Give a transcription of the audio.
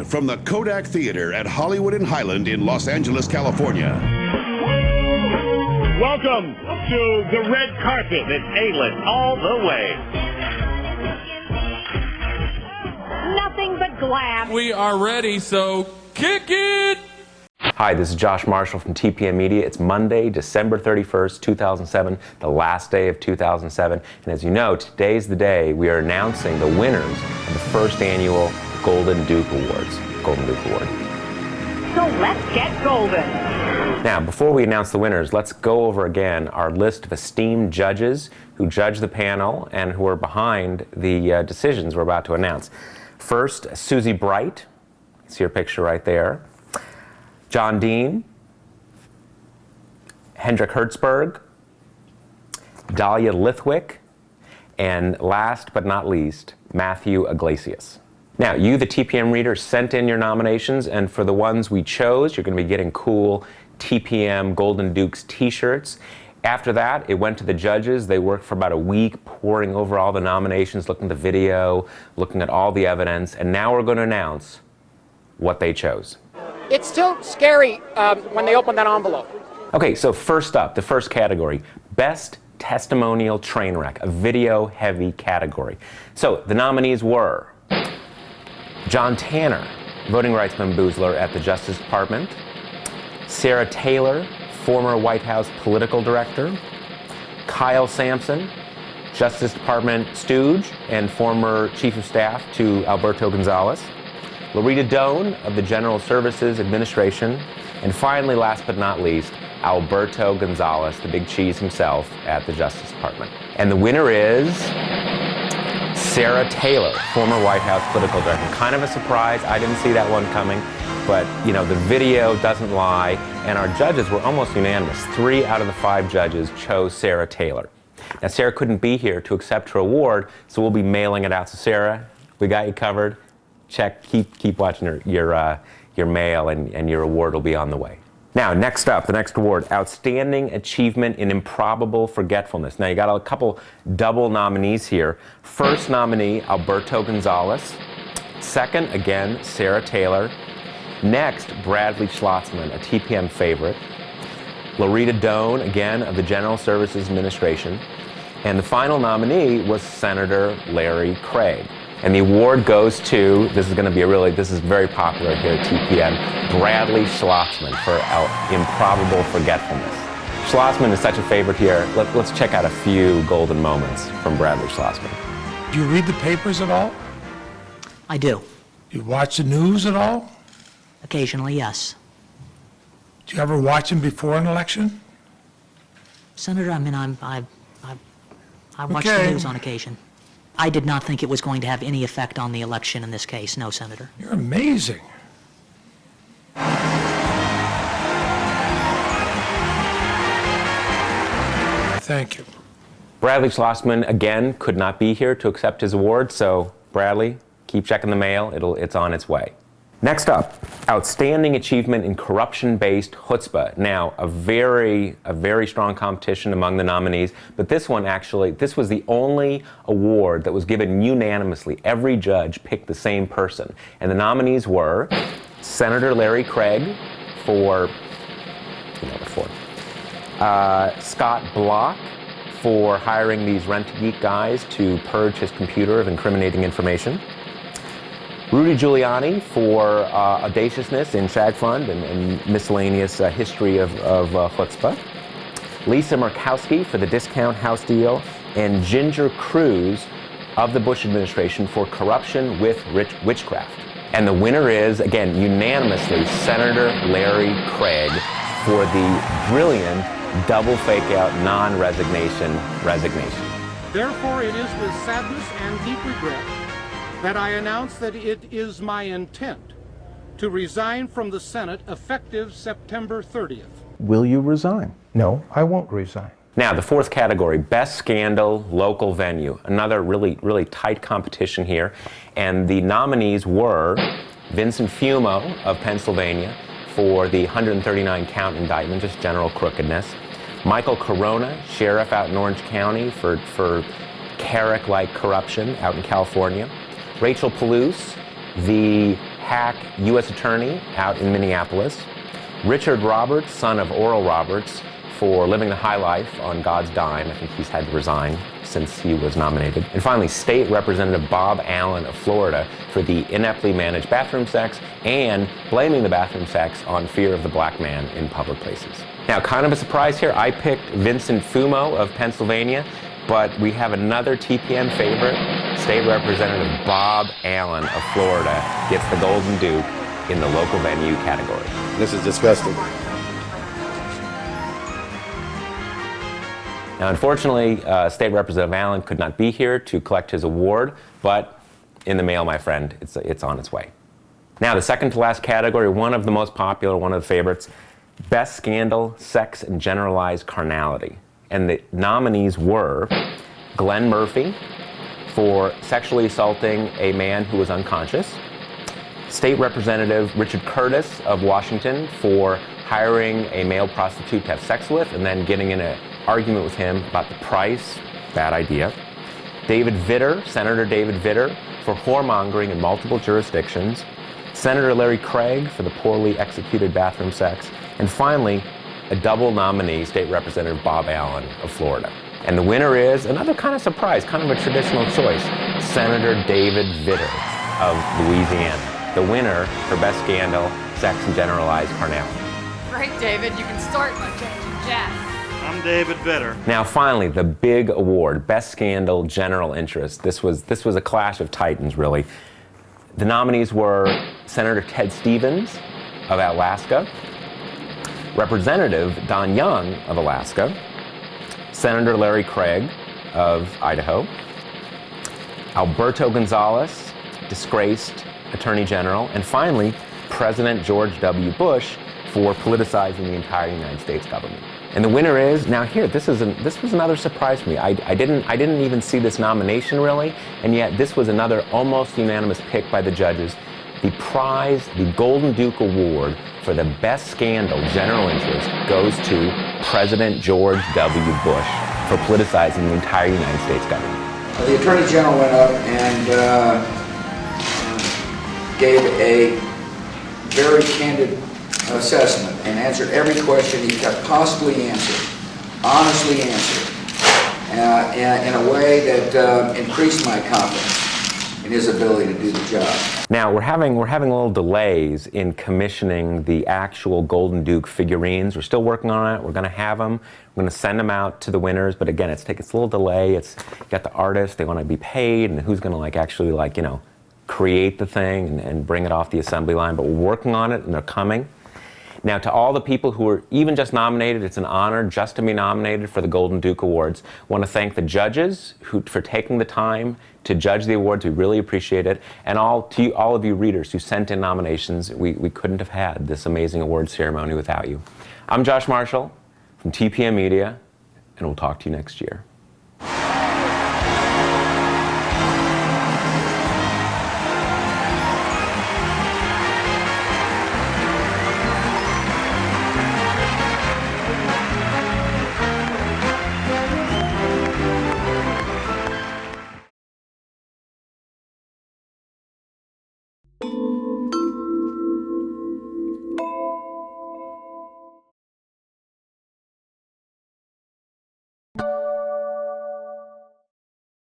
Live from the Kodak Theater at Hollywood and Highland in Los Angeles, California. Welcome to the red carpet. It's A-list all the way. Nothing but glass. We are ready, so kick it! Hi, this is Josh Marshall from TPM Media. It's Monday, December 31st, 2007, the last day of 2007. And as you know, today's the day we are announcing the winners of the first annual Golden Duke Awards. Golden Duke Award. So let's get golden. Now, before we announce the winners, let's go over again our list of esteemed judges who judged the panel and who are behind the decisions we're about to announce. First, Susie Bright. See her picture right there. John Dean, Hendrik Hertzberg, Dahlia Lithwick, and last but not least, Matthew Iglesias. Now, you, the TPM readers, sent in your nominations, and for the ones we chose, you're going to be getting cool TPM Golden Dukes t-shirts. After that, it went to the judges. They worked for about a week poring over all the nominations, looking at the video, looking at all the evidence, and now we're going to announce what they chose. It's still scary when they open that envelope. Okay, so first up, the first category, Best Testimonial Train Wreck, a video-heavy category. So the nominees were John Tanner, voting rights bamboozler at the Justice Department; Sarah Taylor, former White House political director; Kyle Sampson, Justice Department stooge and former chief of staff to Alberto Gonzales; Loretta Doan of the General Services Administration; and finally, last but not least, Alberto Gonzales, the big cheese himself at the Justice Department. And the winner is Sarah Taylor, former White House political director. Kind of a surprise. I didn't see that one coming, but you know, the video doesn't lie, and our judges were almost unanimous. 3 out of the 5 judges chose Sarah Taylor. Now, Sarah couldn't be here to accept her award, so we'll be mailing it out. So Sarah, we got you covered. Check, keep watching your mail, and your award will be on the way. Now, next up, the next award, Outstanding Achievement in Improbable Forgetfulness. Now, you got a couple double nominees here. First nominee, Alberto Gonzales. Second, again, Sarah Taylor. Next, Bradley Schlotzman, a TPM favorite. Loretta Doan, again, of the General Services Administration. And the final nominee was Senator Larry Craig. And the award goes to, this is very popular here at TPM, Bradley Schlotzman for Improbable Forgetfulness. Schlotzman is such a favorite here. Let's check out a few golden moments from Bradley Schlotzman. Do you read the papers at all? I do. Do you watch the news at all? Occasionally, yes. Do you ever watch them before an election? Senator, I mean, I watch the news on occasion. I did not think it was going to have any effect on the election in this case. No, Senator. You're amazing. Thank you. Bradley Schlotzman, again, could not be here to accept his award, so Bradley, keep checking the mail. It's on its way. Next up, Outstanding Achievement in Corruption-based Chutzpah. Now, a very strong competition among the nominees, but this one actually, this was the only award that was given unanimously. Every judge picked the same person. And the nominees were Senator Larry Craig for, Scott Block for hiring these rent-a-geek guys to purge his computer of incriminating information; Rudy Giuliani for audaciousness in Shag Fund and miscellaneous history of chutzpah; Lisa Murkowski for the discount house deal; and Ginger Cruz of the Bush administration for corruption with witchcraft. And the winner is, again, unanimously, Senator Larry Craig for the brilliant double fake-out, non-resignation resignation. Therefore, it is with sadness and deep regret that I announce that it is my intent to resign from the Senate effective September 30th. Will you resign? No, I won't resign. Now, the fourth category, Best Scandal Local Venue. Another really tight competition here. And the nominees were Vincent Fumo of Pennsylvania for the 139-count indictment, just general crookedness; Michael Corona, sheriff out in Orange County for Carrick-like corruption out in California; Rachel Palouse, the hack U.S. attorney out in Minneapolis. Richard Roberts, son of Oral Roberts, for living the high life on God's dime. I think he's had to resign since he was nominated. And finally, State Representative Bob Allen of Florida for the ineptly managed bathroom sex and blaming the bathroom sex on fear of the black man in public places. Now, kind of a surprise here, I picked Vincent Fumo of Pennsylvania, but we have another TPM favorite. State Representative Bob Allen of Florida gets the Golden Duke in the local venue category. This is disgusting. Now, unfortunately, State Representative Allen could not be here to collect his award, but in the mail, my friend, it's on its way. Now, the second to last category, one of the most popular, one of the favorites, Best Scandal, Sex, and Generalized Carnality. And the nominees were Glenn Murphy for sexually assaulting a man who was unconscious, State Representative Richard Curtis of Washington for hiring a male prostitute to have sex with and then getting in an argument with him about the price, bad idea. David Vitter, Senator David Vitter, for whoremongering in multiple jurisdictions. Senator Larry Craig for the poorly executed bathroom sex. And finally, a double nominee, State Representative Bob Allen of Florida. And the winner is another kind of surprise, kind of a traditional choice, Senator David Vitter of Louisiana. The winner for Best Scandal, Sex, and Generalized Carnality. Great, David. You can start by changing Jack. I'm David Vitter. Now, finally, the big award, Best Scandal, General Interest. This was a clash of titans, really. The nominees were Senator Ted Stevens of Alaska, Representative Don Young of Alaska, Senator Larry Craig of Idaho, Alberto Gonzales, disgraced Attorney General, and finally, President George W. Bush for politicizing the entire United States government. And the winner is, now here, this was another surprise for me. I didn't even see this nomination really, and yet this was another almost unanimous pick by the judges. The prize, the Golden Duke Award for the Best Scandal, General Interest, goes to President George W. Bush for politicizing the entire United States government. The Attorney General went up and gave a very candid assessment and answered every question he could possibly answer, honestly answered, in a way that increased my confidence in his ability to do the job. Now, we're having little delays in commissioning the actual Golden Duke figurines. We're still working on it. We're going to have them. We're going to send them out to the winners. But again, it's a little delay. You got the artists. They want to be paid, and who's going to actually create the thing and bring it off the assembly line. But we're working on it, and they're coming. Now, to all the people who were even just nominated, it's an honor just to be nominated for the Golden Duke Awards. I want to thank the judges for taking the time to judge the awards. We really appreciate it. And all of you readers who sent in nominations. We couldn't have had this amazing awards ceremony without you. I'm Josh Marshall from TPM Media, and we'll talk to you next year.